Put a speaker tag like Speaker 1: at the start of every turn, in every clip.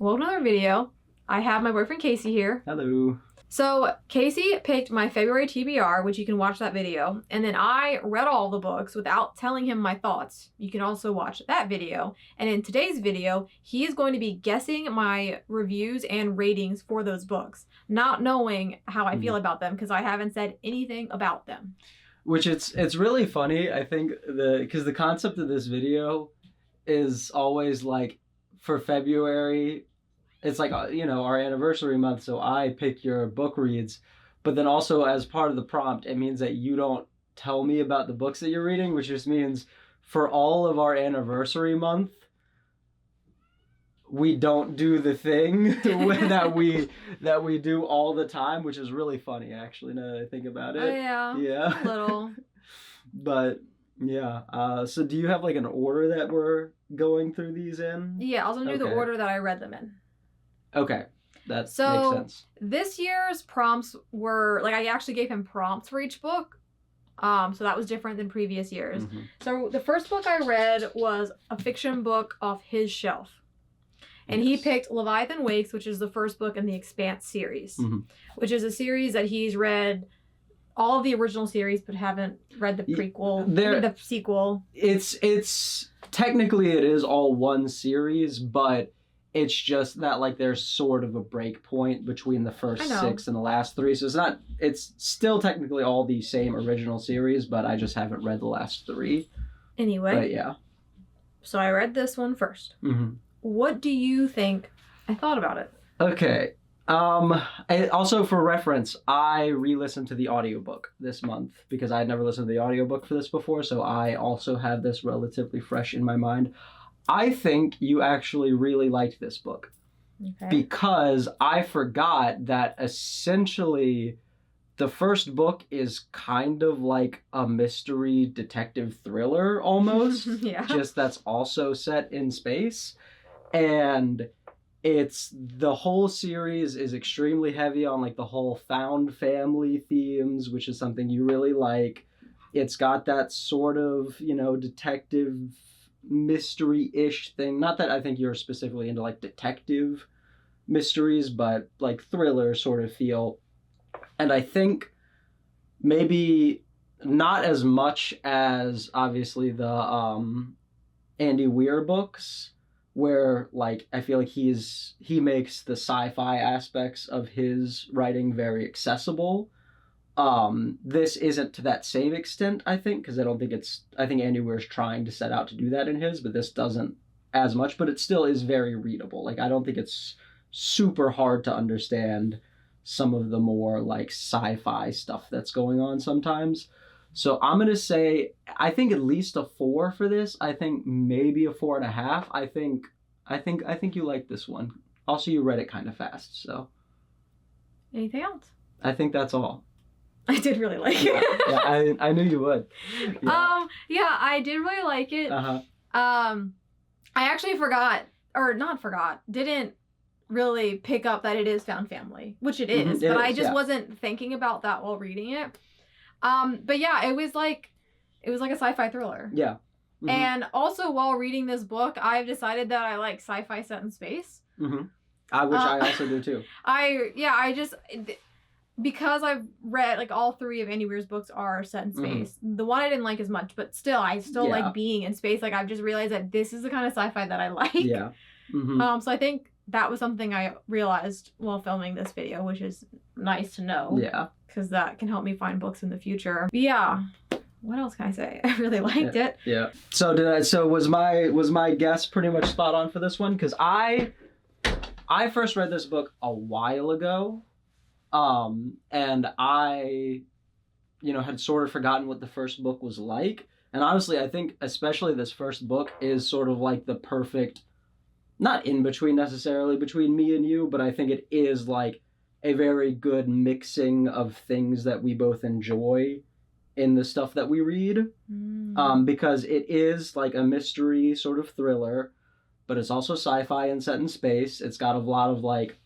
Speaker 1: Welcome to another video. I have my boyfriend Casey here.
Speaker 2: Hello.
Speaker 1: So Casey picked my February TBR, which you can watch that video, and then I read all the books without telling him my thoughts. You can also watch that video. And in today's video, he is going to be guessing my reviews and ratings for those books, not knowing how I feel about them because I haven't said anything about them.
Speaker 2: Which it's really funny, I think, because the concept of this video is always like for February, it's like, our anniversary month, so I pick your book reads. But then also as part of the prompt, it means that you don't tell me about the books that you're reading, which just means for all of our anniversary month, we don't do the thing that we do all the time, which is really funny, actually, now that I think about it.
Speaker 1: Oh, yeah.
Speaker 2: Yeah.
Speaker 1: A little.
Speaker 2: But, yeah. So do you have, like, an order that we're going through these in?
Speaker 1: Yeah, I was going to do the order that I read them in.
Speaker 2: Okay. That makes sense.
Speaker 1: This year's prompts were, like, I actually gave him prompts for each book. So that was different than previous years.
Speaker 2: Mm-hmm.
Speaker 1: So the first book I read was a fiction book off his shelf. And he picked Leviathan Wakes, which is the first book in the Expanse series, which is a series that he's read all of the original series, but haven't read the prequel, the sequel.
Speaker 2: It's technically it is all one series, but it's just that like there's sort of a break point between the first 6 and the last 3. So it's still technically all the same original series, but I just haven't read the last 3.
Speaker 1: Anyway.
Speaker 2: But yeah.
Speaker 1: So I read this one first. Mm-hmm. What do you think I thought about it?
Speaker 2: Okay. Also for reference, I re-listened to the audiobook this month because I had never listened to the audiobook for this before, so I also have this relatively fresh in my mind. I think you actually really liked this book. Okay. Because I forgot that essentially the first book is kind of like a mystery detective thriller almost. Yeah. Just that's also set in space. And the whole series is extremely heavy on like the whole found family themes, which is something you really like. It's got that sort of, detective mystery-ish thing. Not that I think you're specifically into like detective mysteries, but like thriller sort of feel. And I think maybe not as much as obviously the Andy Weir books, where like I feel like he makes the sci-fi aspects of his writing very accessible. This isn't to that same extent, I think, because I think Andy Weir's trying to set out to do that in his, but this doesn't as much, but it still is very readable. Like I don't think it's super hard to understand some of the more like sci-fi stuff that's going on sometimes. So I'm gonna say I think at least a 4 for this. I think maybe a 4.5. I think you like this one. Also, you read it kind of fast, so.
Speaker 1: Anything else?
Speaker 2: I think that's all.
Speaker 1: I did really like it.
Speaker 2: Yeah, I knew you would. Yeah.
Speaker 1: Yeah, I did really like it. I actually didn't really pick up that it is found family, which it is, but I just wasn't thinking about that while reading it. But yeah, it was like a sci-fi thriller. Yeah. Mm-hmm. And also while reading this book, I've decided that I like sci-fi set in space. Mm-hmm.
Speaker 2: Which I also do too.
Speaker 1: Because I've read like all 3 of Andy Weir's books are set in space. Mm-hmm. The one I didn't like as much, but still, I like being in space. Like I've just realized that this is the kind of sci-fi that I like. Yeah. Mm-hmm. So I think that was something I realized while filming this video, which is nice to know. Yeah. Because that can help me find books in the future. But yeah. What else can I say? I really liked it. Yeah. So was my guess pretty much spot on for this one? Because I first read this book a while ago. And I, had sort of forgotten what the first book was like. And honestly, I think especially this first book is sort of like the perfect, not in between necessarily between me and you, but I think it is like a very good mixing of things that we both enjoy in the stuff that we read. Because it is like a mystery sort of thriller, but it's also sci-fi and set in space. It's got a lot of like,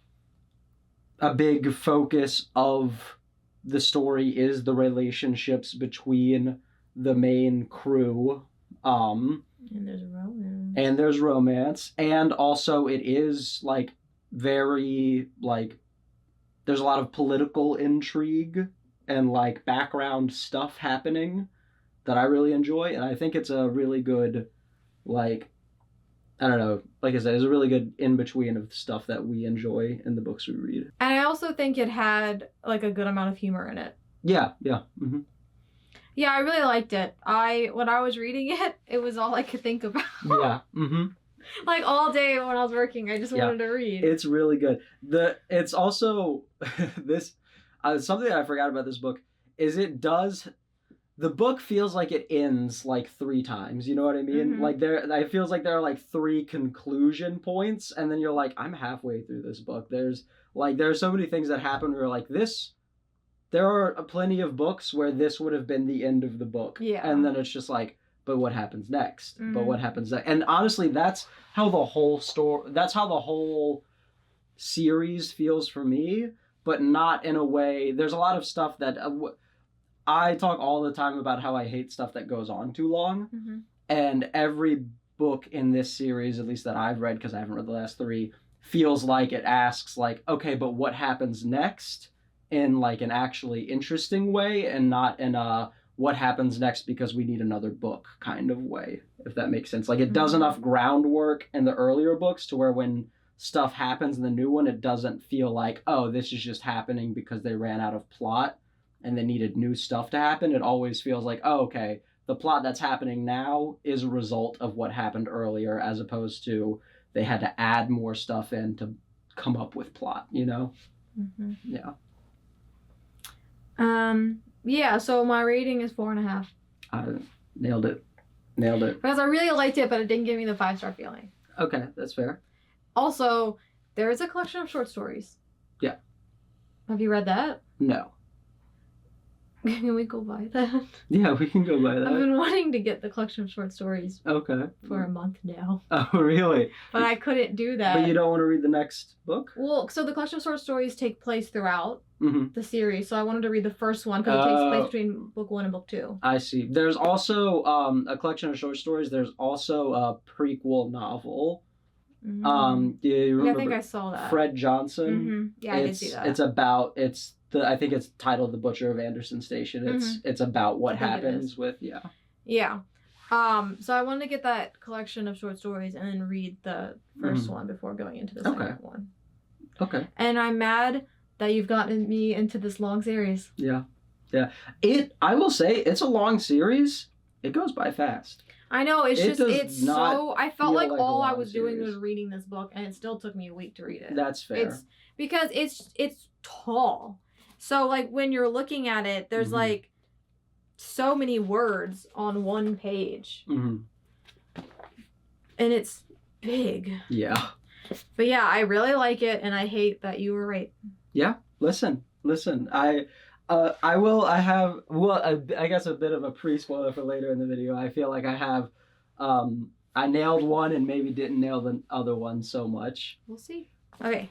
Speaker 1: a big focus of the story is the relationships between the main crew. And there's romance. And also it is like
Speaker 2: very, like, there's a lot of political intrigue and, like, background stuff happening that I really enjoy. And I think it's a really good, like, I don't know, like I said, it's a really good in-between of stuff that we enjoy in the books we read.
Speaker 1: And I also think it had, like, a good amount of humor in it.
Speaker 2: Yeah. Mm-hmm.
Speaker 1: Yeah, I really liked it. When I was reading it, it was all I could think about.
Speaker 2: Yeah. Mm-hmm.
Speaker 1: Like, all day when I was working, I just wanted to read.
Speaker 2: It's really good. It's also, this, something that I forgot about this book is the book feels like it ends like 3 times. You know what I mean? Like it feels like there are like 3 conclusion points, and then you're like, I'm halfway through this book. There are so many things that happen where you're like, there are plenty of books where this would have been the end of the book.
Speaker 1: Yeah.
Speaker 2: And then it's just like, but what happens next? But what happens next? And honestly, that's how the whole series feels for me, but not in a way. There's a lot of stuff that I talk all the time about how I hate stuff that goes on too long. Mm-hmm. And every book in this series, at least that I've read, because I haven't read the last 3, feels like it asks, like, okay, but what happens next, in like an actually interesting way, and not in a what happens next because we need another book kind of way, if that makes sense. Like, it does enough groundwork in the earlier books to where when stuff happens in the new one, it doesn't feel like, oh, this is just happening because they ran out of plot and they needed new stuff to happen. It always feels like, oh, okay, the plot that's happening now is a result of what happened earlier, as opposed to they had to add more stuff in to come up with plot, you know? Mm-hmm. Yeah.
Speaker 1: Yeah, so my rating is 4.5.
Speaker 2: Nailed it.
Speaker 1: Because I really liked it, but it didn't give me the 5-star feeling.
Speaker 2: Okay, that's fair.
Speaker 1: Also, there is a collection of short stories.
Speaker 2: Yeah.
Speaker 1: Have you read that?
Speaker 2: No.
Speaker 1: Can we go buy that?
Speaker 2: Yeah, we can go buy that.
Speaker 1: I've been wanting to get the collection of short stories.
Speaker 2: Okay.
Speaker 1: For a month now.
Speaker 2: Oh, really?
Speaker 1: But I couldn't do that.
Speaker 2: But you don't want to read the next book?
Speaker 1: Well, so the collection of short stories take place throughout the series. So I wanted to read the first one because it takes place between book 1 and book 2.
Speaker 2: I see. There's also a collection of short stories. There's also a prequel novel. Do you remember?
Speaker 1: I think I saw that.
Speaker 2: Fred Johnson.
Speaker 1: Mm-hmm. Yeah, I did see that.
Speaker 2: I think it's titled The Butcher of Anderson Station. It's about what happens with
Speaker 1: Yeah. So I wanted to get that collection of short stories and then read the first one before going into the second one.
Speaker 2: Okay.
Speaker 1: And I'm mad that you've gotten me into this long series.
Speaker 2: Yeah. I will say, it's a long series. It goes by fast.
Speaker 1: I know, it's so, I felt like all I was doing was reading this book, and it still took me a week to read it.
Speaker 2: That's fair.
Speaker 1: Because it's tall. So, like, when you're looking at it, there's, like, so many words on one page. Mm-hmm. And it's big.
Speaker 2: Yeah.
Speaker 1: But, yeah, I really like it, and I hate that you were right.
Speaker 2: Yeah. Listen. I guess a bit of a pre-spoiler for later in the video. I feel like I have, I nailed one and maybe didn't nail the other one so much.
Speaker 1: We'll see. Okay.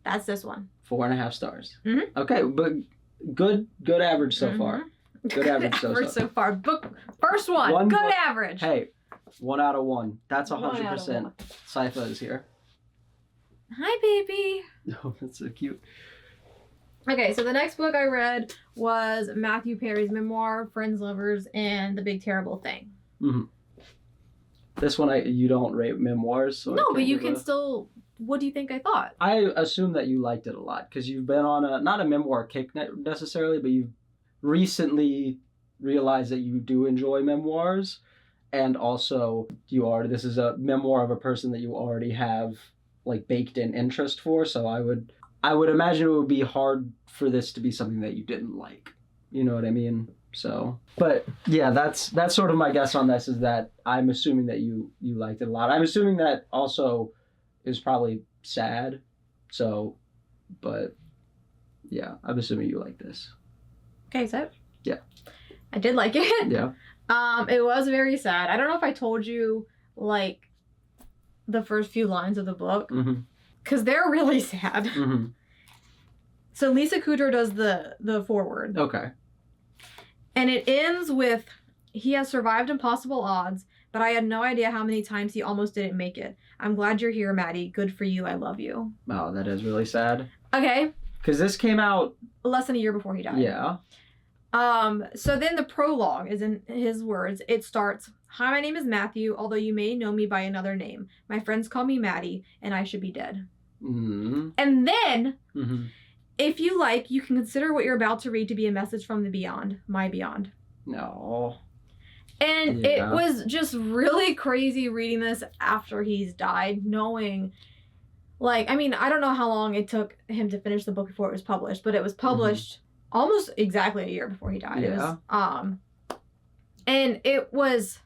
Speaker 1: That's this one.
Speaker 2: 4.5 stars.
Speaker 1: Mm-hmm.
Speaker 2: Okay, but good average so far. Good average
Speaker 1: so far. Book first one good average.
Speaker 2: Hey, 1 out of 1. That's 100%. Sypha is here.
Speaker 1: Hi, baby.
Speaker 2: Oh, that's so cute.
Speaker 1: Okay, so the next book I read was Matthew Perry's memoir, Friends, Lovers, and the Big Terrible Thing. Mm-hmm.
Speaker 2: This one, you don't rate memoirs, so
Speaker 1: no, but you can still. What do you think I thought?
Speaker 2: I assume that you liked it a lot because you've been on not a memoir kick necessarily, but you've recently realized that you do enjoy memoirs, and also this is a memoir of a person that you already have like baked in interest for. So I would imagine it would be hard for this to be something that you didn't like. You know what I mean? So, but yeah, that's sort of my guess on this, is that I'm assuming that you liked it a lot. I'm assuming that also is probably sad. So, but yeah, I'm assuming you like this.
Speaker 1: Okay, so
Speaker 2: yeah,
Speaker 1: I did like it.
Speaker 2: Yeah.
Speaker 1: It was very sad. I don't know if I told you like the first few lines of the book. Mm-hmm. Because they're really sad. Mm-hmm. So Lisa Kudrow does the foreword.
Speaker 2: Okay.
Speaker 1: And it ends with, he has survived impossible odds, but I had no idea how many times he almost didn't make it. I'm glad you're here, Maddie. Good for you. I love you.
Speaker 2: Oh, that is really sad.
Speaker 1: Okay.
Speaker 2: Because this came out
Speaker 1: less than a year before he died.
Speaker 2: Yeah.
Speaker 1: So then the prologue is in his words. It starts, "Hi, my name is Matthew, although you may know me by another name. My friends call me Maddie, and I should be dead." Mm-hmm. And then, if you like, you can consider what you're about to read to be a message from the beyond, my beyond.
Speaker 2: No.
Speaker 1: And it was just really crazy reading this after he's died, knowing, like, I mean, I don't know how long it took him to finish the book before it was published, but it was published almost exactly a year before he died. Yeah. It was, and it was,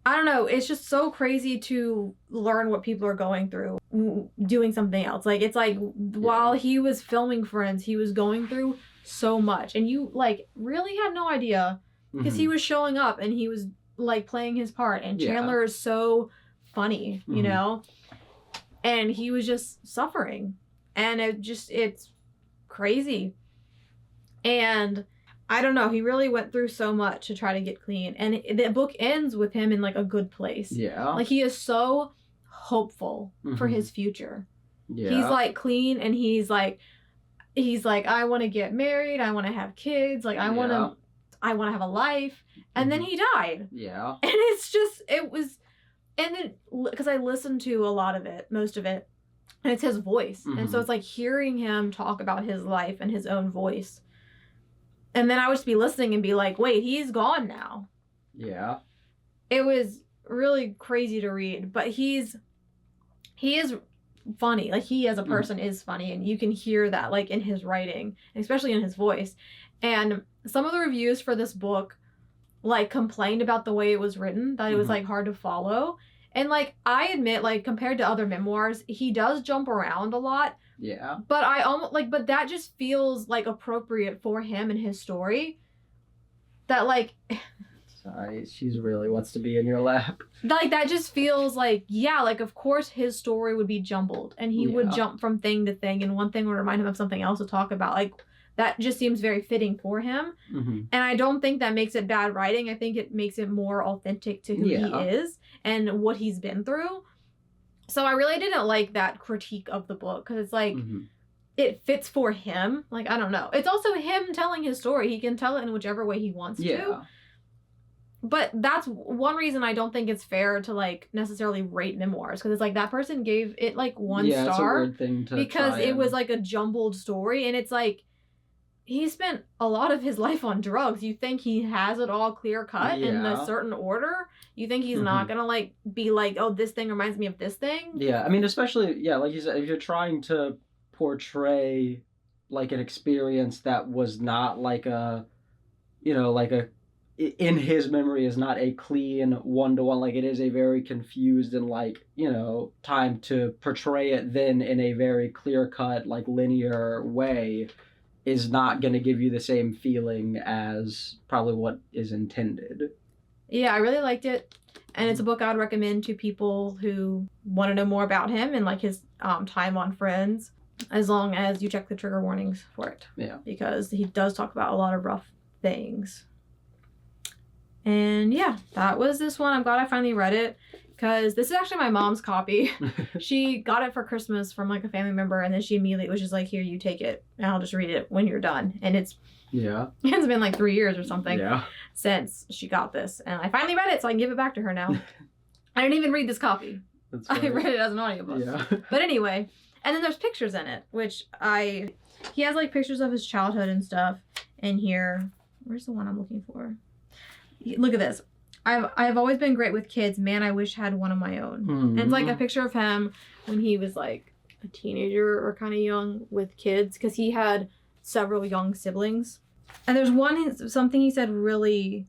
Speaker 1: I don't know, it's just so crazy to learn what people are going through doing something else. Like, it's like, while he was filming Friends, he was going through so much, and you, like, really had no idea, because he was showing up and he was, like, playing his part, and Chandler is so funny, you know, and he was just suffering, and it's crazy. And I don't know, he really went through so much to try to get clean. And the book ends with him in, like, a good place. Yeah. Like, he is so hopeful for his future. Yeah. He's, like, clean, and he's like, I want to get married. I want to have kids. Like, I want to have a life. And then he died. Yeah. And and then, because I listened to a lot of it, most of it, and it's his voice. And so it's like hearing him talk about his life in his own voice. And then I would just be listening and be like, wait, he's gone now. Yeah. It was really crazy to read, but he is funny. Like, he as a person is funny, and you can hear that, like, in his writing, especially in his voice. And some of the reviews for this book, like, complained about the way it was written, that it was, like, hard to follow. And, like, I admit, like, compared to other memoirs, he does jump around a lot. Yeah. But I almost, like, but that just feels, like, appropriate for him and his story. That, like...
Speaker 2: Sorry, she's really wants to be in your lap.
Speaker 1: Like, that just feels like, yeah, like, of course his story would be jumbled. And he would jump from thing to thing, and one thing would remind him of something else to talk about. Like, that just seems very fitting for him. And I don't think that makes it bad writing. I think it makes it more authentic to who he is and what he's been through. So I really didn't like that critique of the book, because it's like, it fits for him. Like, I don't know. It's also him telling his story. He can tell it in whichever way he wants to. But that's one reason I don't think it's fair to, like, necessarily rate memoirs, because it's like that person gave it, like, 1 star. It's a weird thing to because it was, like, a jumbled story, and it's like, he spent a lot of his life on drugs. You think he has it all clear cut in a certain order? You think he's not gonna, like, be like, oh, this thing reminds me of this thing? Yeah,
Speaker 2: I mean, especially, like you said, if you're trying to portray, like, an experience that was not, like, in his memory is not a clean one-to-one, like, it is a very confused and, like, time to portray it then in a very clear-cut, like, linear way, is not going to give you the same feeling as probably what is intended.
Speaker 1: Yeah, I really liked it. And it's a book I would recommend to people who want to know more about him and, like, his time on Friends, as long as you check the trigger warnings for it. Yeah. Because he does talk about a lot of rough things. And yeah, that was this one. I'm glad I finally read it, because this is actually my mom's copy. She got it for Christmas from, like, a family member, and then she immediately was just like, here, you take it, and I'll just read it when you're done. And it's been like 3 years or something since she got this, and I finally read it, so I can give it back to her now. I didn't even read this copy. I read it as an audiobook. Yeah. But anyway, and then there's pictures in it, which he has, like, pictures of his childhood and stuff in here. Where's the one I'm looking for? Look at this. I've always been great with kids. Man, I wish I had one of my own. And it's like a picture of him when he was, like, a teenager or kind of young with kids, because he had several young siblings. And there's something he said really,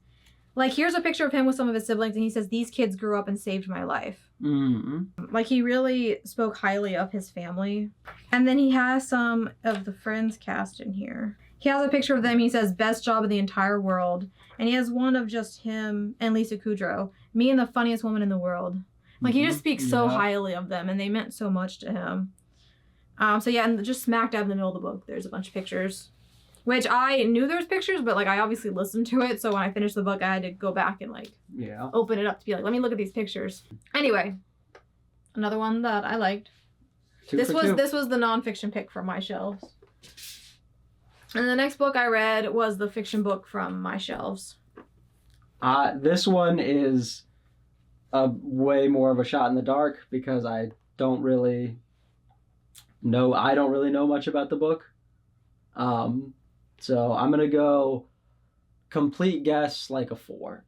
Speaker 1: like, here's a picture of him with some of his siblings, and he says, these kids grew up and saved my life. Like, he really spoke highly of his family. And then he has some of the Friends cast in here. He has a picture of them. He says, best job in the entire world. And he has one of just him and Lisa Kudrow. Me and the funniest woman in the world. Like, he just speaks so highly of them, and they meant so much to him. So yeah, and just smack dab in the middle of the book, there's a bunch of pictures Which I knew there was pictures, but like I obviously listened to it, so when I finished the book, I had to go back and like open it up to be like, let me look at these pictures. Anyway, another one that I liked. This was the nonfiction pick from my shelves. And the next book I read was the fiction book from my shelves.
Speaker 2: This one is a way more of a shot in the dark because I don't really know much about the book. So I'm going to go complete guess like a 4.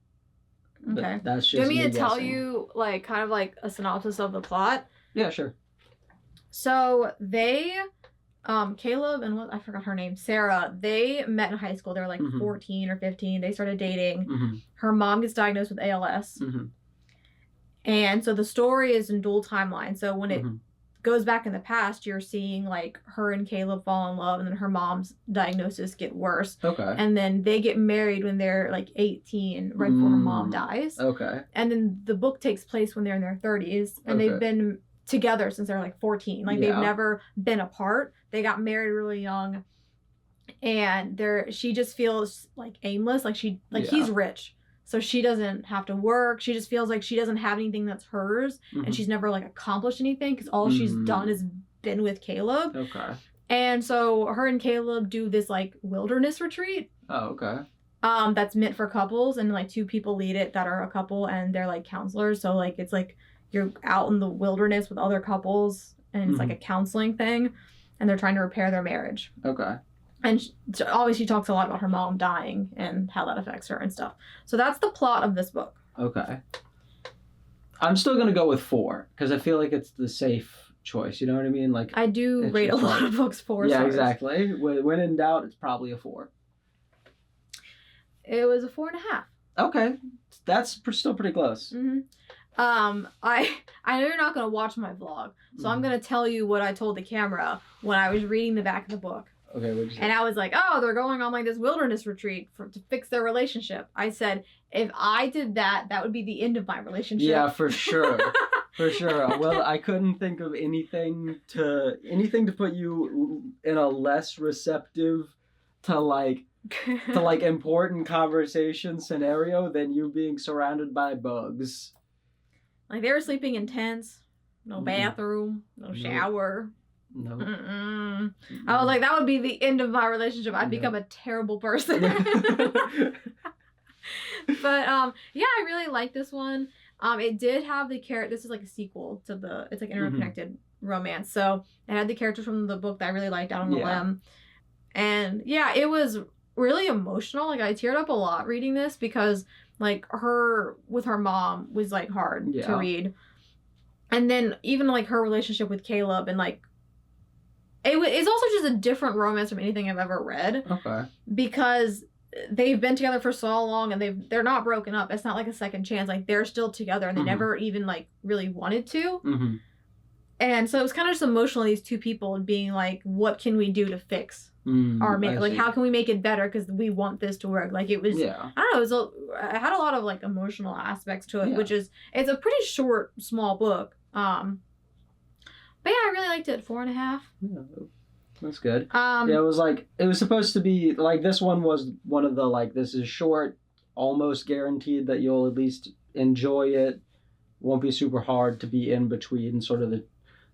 Speaker 1: Okay.
Speaker 2: That's just
Speaker 1: Do you want me to tell
Speaker 2: guessing.
Speaker 1: You like kind of like a synopsis of the plot?
Speaker 2: Yeah, sure.
Speaker 1: So they, Caleb and I forgot her name, Sarah, they met in high school. They were like 14 or 15. They started dating. Her mom gets diagnosed with ALS. And so the story is in dual timeline. So when it goes back in the past, you're seeing like her and Caleb fall in love, and then her mom's diagnosis get worse.
Speaker 2: Okay.
Speaker 1: And then they get married when they're like 18, right before her mom dies.
Speaker 2: Okay.
Speaker 1: And then the book takes place when they're in their 30s, and they've been together since they're like 14. Like they've never been apart. They got married really young, and she just feels like aimless. Like he's rich. So she doesn't have to work. She just feels like she doesn't have anything that's hers. And she's never like accomplished anything because all she's done is been with Caleb.
Speaker 2: Okay.
Speaker 1: And so her and Caleb do this like wilderness retreat.
Speaker 2: Oh, okay.
Speaker 1: That's meant for couples, and like 2 people lead it that are a couple, and they're like counselors. So like it's like you're out in the wilderness with other couples, and it's like a counseling thing, and they're trying to repair their marriage.
Speaker 2: Okay.
Speaker 1: And obviously she talks a lot about her mom dying and how that affects her and stuff. So that's the plot of this book.
Speaker 2: Okay. I'm still going to go with 4 because I feel like it's the safe choice. You know what I mean? Like
Speaker 1: I do rate a lot of books 4 stars.
Speaker 2: Yeah, exactly. When in doubt, it's probably a 4.
Speaker 1: It was a 4.5.
Speaker 2: Okay. That's still pretty close.
Speaker 1: I know you're not going to watch my vlog, so I'm going to tell you what I told the camera when I was reading the back of the book.
Speaker 2: Okay, what'd you say?
Speaker 1: And I was like, oh, they're going on like this wilderness retreat to fix their relationship. I said, if I did that, that would be the end of my relationship.
Speaker 2: Yeah, for sure. For sure. Well, I couldn't think of anything to put you in a less receptive to like important conversation scenario than you being surrounded by bugs.
Speaker 1: Like they were sleeping in tents, no bathroom, no shower.
Speaker 2: No.
Speaker 1: I was like, that would be the end of my relationship. I'd become a terrible person. But yeah, I really like this one. It did have the character. This is like a sequel to it's like interconnected romance. So it had the characters from the book that I really liked, Out on the Limb. And yeah, it was really emotional. Like I teared up a lot reading this because like her with her mom was like hard to read. And then even like her relationship with Caleb and like it's also just a different romance from anything I've ever read. Okay. Because they've been together for so long and they're not broken up. It's not like a second chance. Like they're still together and they never even like really wanted to. And so it was kind of just emotional, these 2 people being like, what can we do to fix our marriage? Like how can we make it better because we want this to work? Like it was, I don't know, it had a lot of like emotional aspects to it, which is, it's a pretty short, small book. But yeah, I really liked it. 4.5. Yeah,
Speaker 2: that's good. It was supposed to be like this one was one of the like this is short, almost guaranteed that you'll at least enjoy it. Won't be super hard to be in between sort of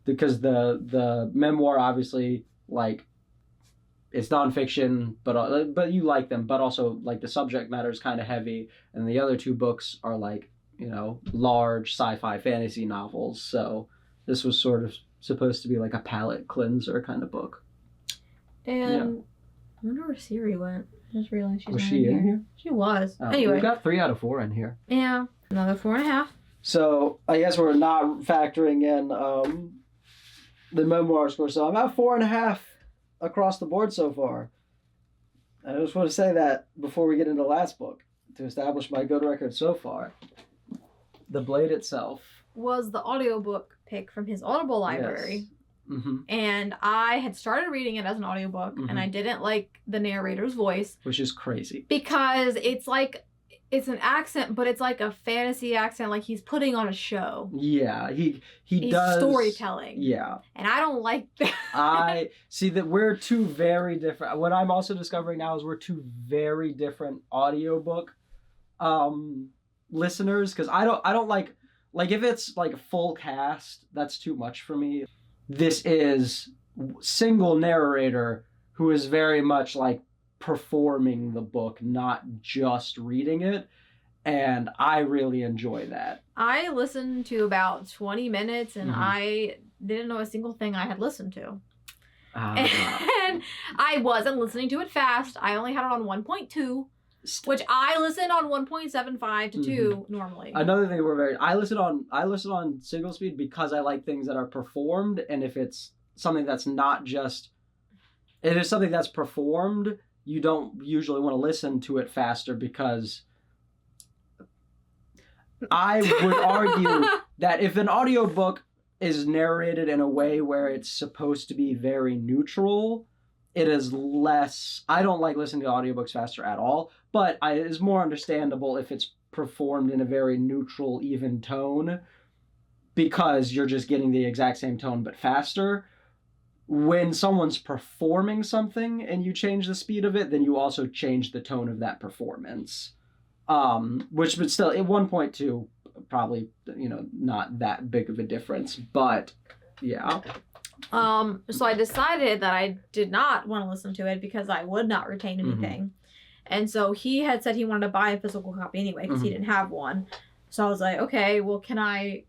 Speaker 2: because the memoir obviously like it's nonfiction, but you like them, but also like the subject matter is kind of heavy, and the other 2 books are like large sci-fi fantasy novels. So this was sort of supposed to be like a palate cleanser kind of book. And I wonder where Siri went. I just realized she's not in here. She was. Anyway. We've got 3 out of 4 in here. Yeah. Another 4.5. So I guess we're not factoring in the memoir score. So I'm at 4.5 across the board so far. I just want to say that before we get into the last book to establish my good record so far. The Blade itself was the audiobook pick from his Audible library. Yes. And I had started reading it as an audiobook and I didn't like the narrator's voice. Which is crazy. Because it's
Speaker 1: it's an accent, but it's like a fantasy accent, like he's putting on a show.
Speaker 2: Yeah, he's does
Speaker 1: storytelling.
Speaker 2: Yeah,
Speaker 1: and I don't like that.
Speaker 2: I see that we're two very different. What I'm also discovering now is we're two very different audiobook listeners, because I don't like if it's like full cast, that's too much for me. This is single narrator who is very much like performing the book, not just reading it, and I really enjoy that.
Speaker 1: I listened to about 20 minutes and I didn't know a single thing I had listened to. And I wasn't listening to it fast. I only had it on 1.2, which I listen on 1.75 to 2 normally.
Speaker 2: Another thing I listen on single speed because I like things that are performed, and if it's something that's not just, it is something that's performed, you don't usually want to listen to it faster, because I would argue that if an audiobook is narrated in a way where it's supposed to be very neutral, it is less. I don't like listening to audiobooks faster at all, but it is more understandable if it's performed in a very neutral, even tone, because you're just getting the exact same tone but faster. When someone's performing something and you change the speed of it, then you also change the tone of that performance. Which, but still, at 1.2, probably, not that big of a difference, but yeah.
Speaker 1: So I decided that I did not want to listen to it because I would not retain anything. And so he had said he wanted to buy a physical copy anyway because he didn't have one. So I was like, okay, well, can I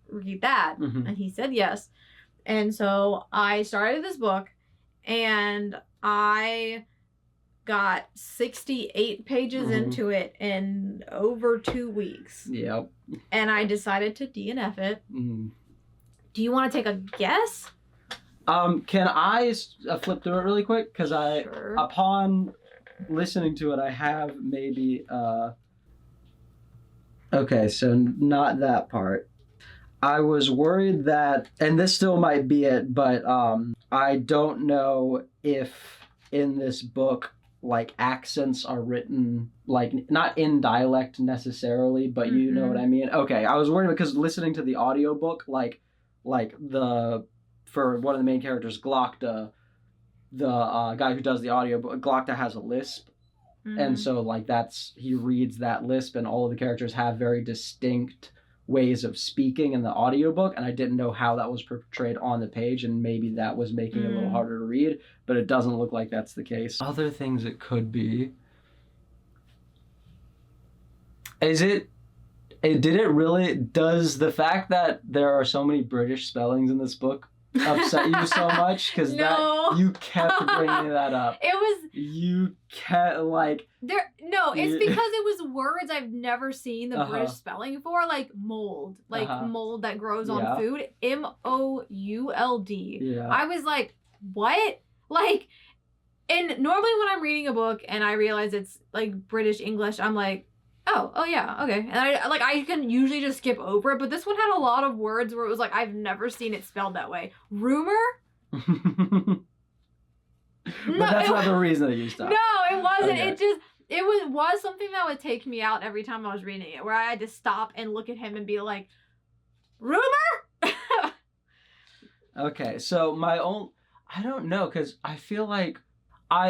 Speaker 1: read that? And he said yes. And so I started this book, and I got 68 pages into it in over 2 weeks.
Speaker 2: Yep.
Speaker 1: And I decided to DNF it. Do you want to take a guess?
Speaker 2: Can I flip through it really quick? Because
Speaker 1: Sure.
Speaker 2: Upon listening to it, I have maybe, okay, so not that part. I was worried that, and this still might be it, but I don't know if in this book, like, accents are written, like, not in dialect necessarily, but you know what I mean? Okay, I was worried because listening to the audiobook, like for one of the main characters, Glokta, the guy who does the audiobook, Glokta has a lisp. And so, like, he reads that lisp, and all of the characters have very distinct ways of speaking in the audiobook, and I didn't know how that was portrayed on the page, and maybe that was making it a little harder to read, but it doesn't look like that's the case. Other things it could be. Does the fact that there are so many British spellings in this book upset you so much? Because you kept bringing that up. You kept, like...
Speaker 1: it's because it was words I've never seen the British spelling for, like mold. Like mold that grows on food. MOULD. Yeah. I was like, what? Like, and normally when I'm reading a book and I realize it's, like, British English, I'm like, oh yeah, okay. And I can usually just skip over it, but this one had a lot of words where it was like, I've never seen it spelled that way. Rumor?
Speaker 2: But that's not the reason that you stopped.
Speaker 1: No, it wasn't.
Speaker 2: Okay.
Speaker 1: It was something that would take me out every time I was reading it, where I had to stop and look at him and be like, rumor?
Speaker 2: Okay, so I don't know, because I feel like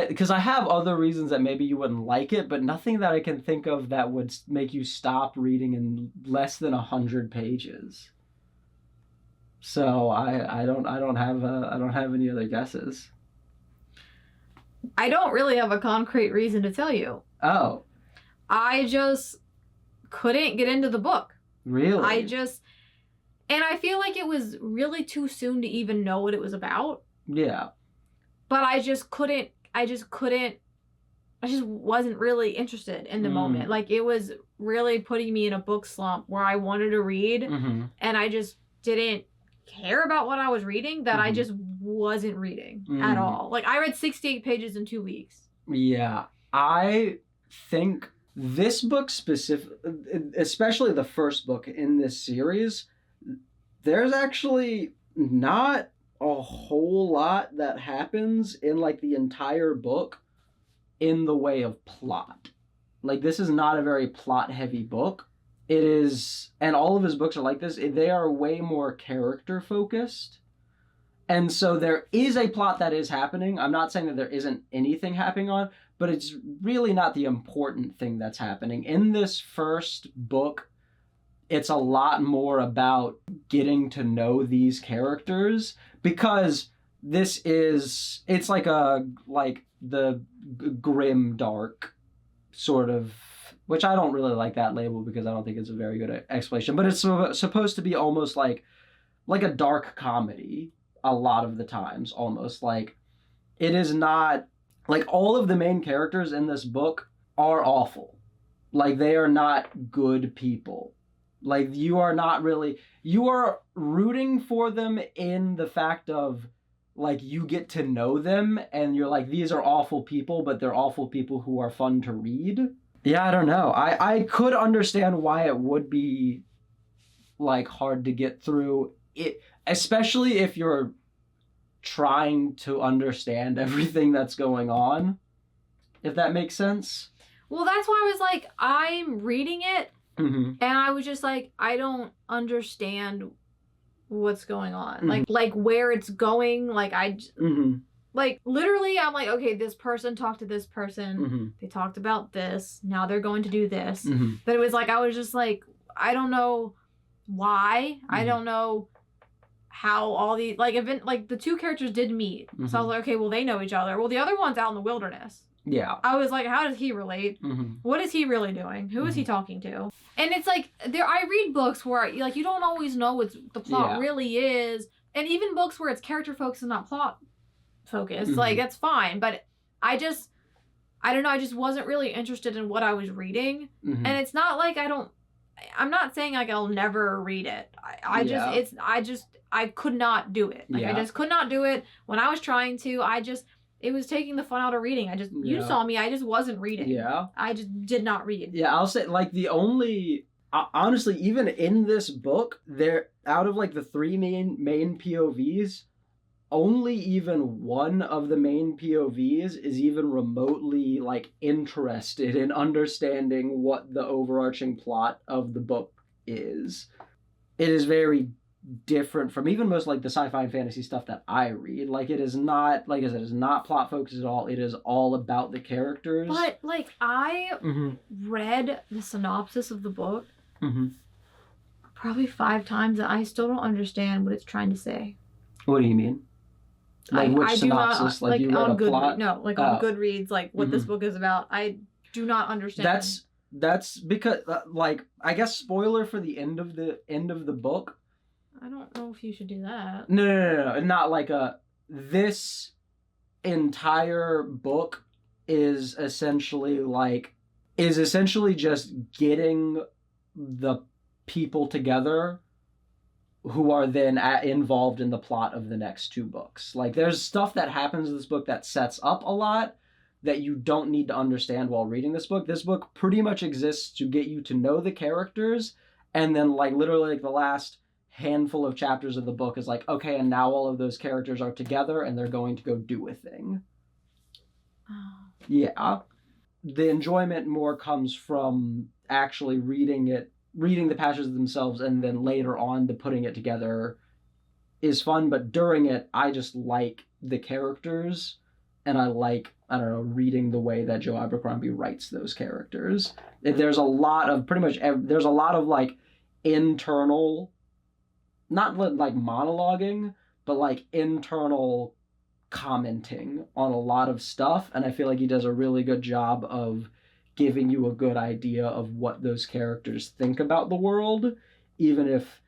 Speaker 2: because I have other reasons that maybe you wouldn't like it, but nothing that I can think of that would make you stop reading in less than 100 pages. So I don't have any other guesses.
Speaker 1: I don't really have a concrete reason to tell you.
Speaker 2: Oh.
Speaker 1: I just couldn't get into the book.
Speaker 2: Really?
Speaker 1: And I feel like it was really too soon to even know what it was about.
Speaker 2: Yeah.
Speaker 1: But I just wasn't really interested in the moment. Like, it was really putting me in a book slump where I wanted to read, and I just didn't care about what I was reading, that I just wasn't reading at all. Like, I read 68 pages in 2 weeks.
Speaker 2: Yeah. I think this book especially the first book in this series, there's actually not a whole lot that happens in, like, the entire book in the way of plot. Like, this is not a very plot-heavy book. It is, and all of his books are like this, they are way more character-focused. And so there is a plot that is happening. I'm not saying that there isn't anything happening on, but it's really not the important thing that's happening. In this first book, it's a lot more about getting to know these characters, because it's like the grim dark sort of, which I don't really like that label because I don't think it's a very good explanation, but it's supposed to be almost like a dark comedy a lot of the times, almost. Like, it is not, like, all of the main characters in this book are awful. Like, they are not good people. Like, you are rooting for them in the fact of, like, you get to know them and you're like, these are awful people, but they're awful people who are fun to read. Yeah, I don't know. I could understand why it would be, like, hard to get through it, especially if you're trying to understand everything that's going on, if that makes sense.
Speaker 1: Well, that's why I was like, I'm reading it,
Speaker 2: and
Speaker 1: I was just like, I don't understand what's going on. Like where it's going. Like, like, literally, I'm like, okay, this person talked to this person. They talked about this. Now they're going to do this. But it was like, I was just like, I don't know why. I don't know how all these, like, the two characters did meet. So I was like, okay, well, they know each other. Well, the other one's out in the wilderness.
Speaker 2: Yeah.
Speaker 1: I was like, how does he relate? What is he really doing? Who is he talking to? And it's like, I read books where, like, you don't always know what the plot really is. And even books where it's character focused and not plot focused, like, that's fine. But I don't know, I just wasn't really interested in what I was reading. And it's not like I'm not saying, like, I'll never read it. I could not do it. Like, I just could not do it. When I was trying to, it was taking the fun out of reading. You saw me, I just wasn't reading. Yeah. I just did not read.
Speaker 2: Yeah, I'll say, like, the only, honestly, even in this book, out of, like, the three main POVs, only even one of the main POVs is even remotely, like, interested in understanding what the overarching plot of the book is. It is very different from even most, like, the sci-fi and fantasy stuff that I read. Like, it is not, like I said, it's not plot focused at all. It is all about the characters.
Speaker 1: But, like, I read the synopsis of the book probably 5 times, and I still don't understand what it's trying to say.
Speaker 2: What do you mean? Like, which synopsis?
Speaker 1: Not, like,
Speaker 2: you read a plot?
Speaker 1: No, like, on Goodreads, like, what this book is about. I do not understand.
Speaker 2: That's because, like, I guess spoiler for the end of the book.
Speaker 1: I don't know if you should do that.
Speaker 2: No. Not like this entire book is essentially just getting the people together who are then involved in the plot of the next 2 books. Like, there's stuff that happens in this book that sets up a lot that you don't need to understand while reading this book. This book pretty much exists to get you to know the characters, and then, like, literally, like, the last handful of chapters of the book is like, okay, and now all of those characters are together and they're going to go do a thing.
Speaker 1: Oh.
Speaker 2: Yeah. The enjoyment more comes from actually reading the passages themselves, and then later on the putting it together is fun, but during it I just like the characters, and I like, I don't know, reading the way that Joe Abercrombie writes those characters. There's a lot of like internal, not like monologuing, but like internal commenting on a lot of stuff, and I feel like he does a really good job of giving you a good idea of what those characters think about the world, even if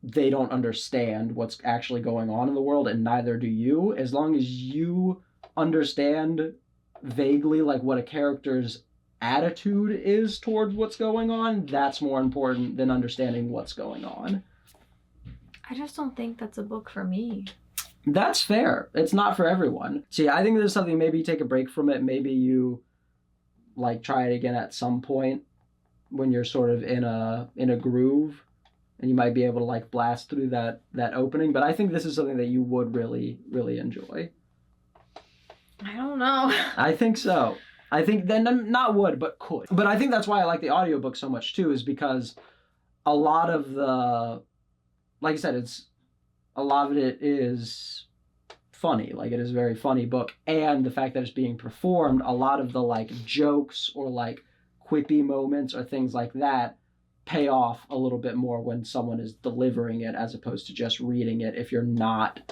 Speaker 2: they don't understand what's actually going on in the world, and neither do you. As long as you understand vaguely, like, what a character's attitude is towards what's going on, that's more important than understanding what's going on.
Speaker 1: I just don't think that's a book for me.
Speaker 2: That's fair. It's not for everyone. See, I think there's something, maybe you take a break from it, maybe you, like, try it again at some point when you're sort of in a groove, and you might be able to, like, blast through that opening. But I think this is something that you would really, really enjoy.
Speaker 1: I don't know.
Speaker 2: I think so. I think then not would, but could. But I think that's why I like the audiobook so much too, is because a lot of the, like I said, a lot of it is funny. Like, it is a very funny book. And the fact that it's being performed, a lot of the like jokes or like quippy moments or things like that pay off a little bit more when someone is delivering it as opposed to just reading it. If you're not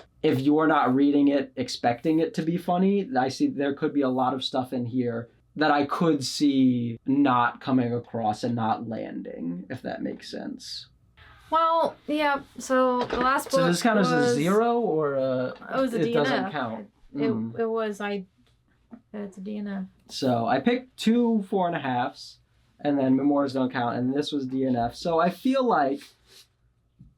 Speaker 2: reading it expecting it to be funny, I see there could be a lot of stuff in here that I could see not coming across and not landing, if that makes sense.
Speaker 1: Well, yeah, so the last book.
Speaker 2: So does this count as a 0 or
Speaker 1: it was a DNF.
Speaker 2: It doesn't count.
Speaker 1: It was, it's a DNF.
Speaker 2: So I picked 2 4.5s, and then memoirs don't count, and this was DNF. So I feel like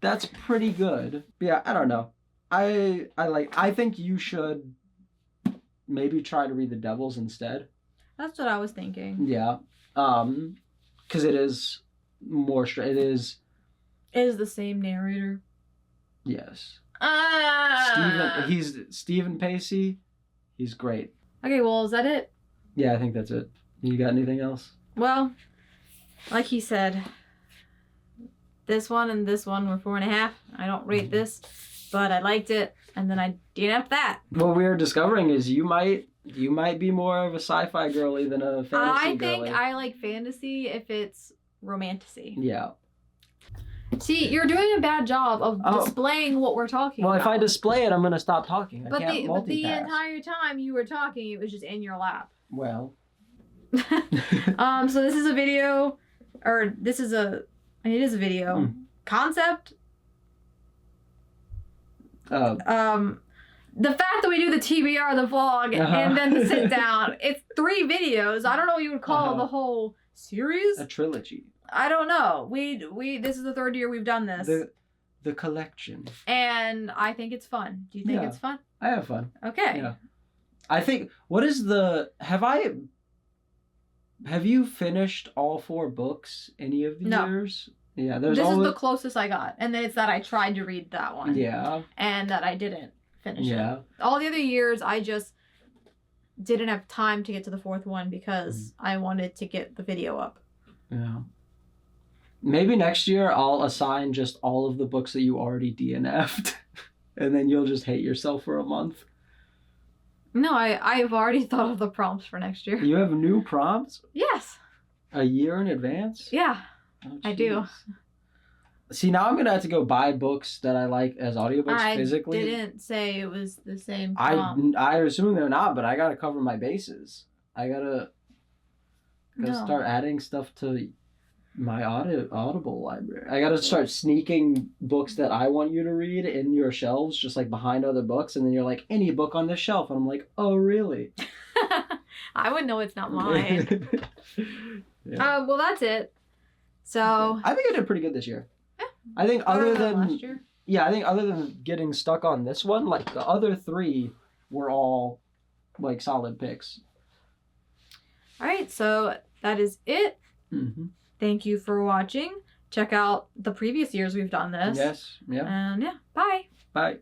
Speaker 2: that's pretty good. Yeah, I don't know. I think you should maybe try to read The Devils instead.
Speaker 1: That's what I was thinking.
Speaker 2: Yeah. Because it is more straight. It is
Speaker 1: the same narrator.
Speaker 2: Yes.
Speaker 1: He's
Speaker 2: Stephen Pacey. He's great.
Speaker 1: Okay, well, is that it?
Speaker 2: Yeah, I think that's it. You got anything else?
Speaker 1: Well, like he said, this one and this one were 4.5. I don't rate this, but I liked it, and then I DNF'd that.
Speaker 2: What we're discovering is you might be more of a sci-fi girly than a fantasy girly.
Speaker 1: I think I like fantasy if it's romantasy.
Speaker 2: Yeah.
Speaker 1: See, you're doing a bad job of displaying what we're talking about.
Speaker 2: Well, if I display it, I'm going to stop talking.
Speaker 1: But the entire time you were talking, it was just in your lap.
Speaker 2: Well.
Speaker 1: So this is a video, or this is it is a video. Concept. The fact that we do the TBR, the vlog, and then the sit down, it's 3 videos. I don't know what you would call the whole series.
Speaker 2: A trilogy.
Speaker 1: I don't know. This is the 3rd year we've done this.
Speaker 2: The collection.
Speaker 1: And I think it's fun. Do you think it's fun?
Speaker 2: I have fun.
Speaker 1: Okay.
Speaker 2: Yeah. I think, have you finished all 4 books any of the years? Yeah,
Speaker 1: this is the closest I got. And then it's that I tried to read that one.
Speaker 2: Yeah.
Speaker 1: And that I didn't finish it. All the other years, I just didn't have time to get to the 4th one because I wanted to get the video up.
Speaker 2: Yeah. Maybe next year I'll assign just all of the books that you already DNF'd. And then you'll just hate yourself for a month.
Speaker 1: No, I've already thought of the prompts for next year.
Speaker 2: You have new prompts?
Speaker 1: Yes.
Speaker 2: A year in advance?
Speaker 1: Yeah, I do.
Speaker 2: See, now I'm going to have to go buy books that I like as audiobooks physically.
Speaker 1: I didn't say it was the same prompt.
Speaker 2: I assume they're not, but I got to cover my bases. I got to start adding stuff to my Audible library. I got to start sneaking books that I want you to read in your shelves, just like behind other books, and then you're like, any book on this shelf, and I'm like, oh, really?
Speaker 1: I would know it's not mine. Well, that's it. So
Speaker 2: I think I did pretty good this year. Yeah. I think other than last year. Yeah, I think other than getting stuck on this one, like the other 3 were all like solid picks.
Speaker 1: All right, so that is it.
Speaker 2: Mm-hmm.
Speaker 1: Thank you for watching. Check out the previous years we've done this.
Speaker 2: Yes. Yeah.
Speaker 1: And bye.
Speaker 2: Bye.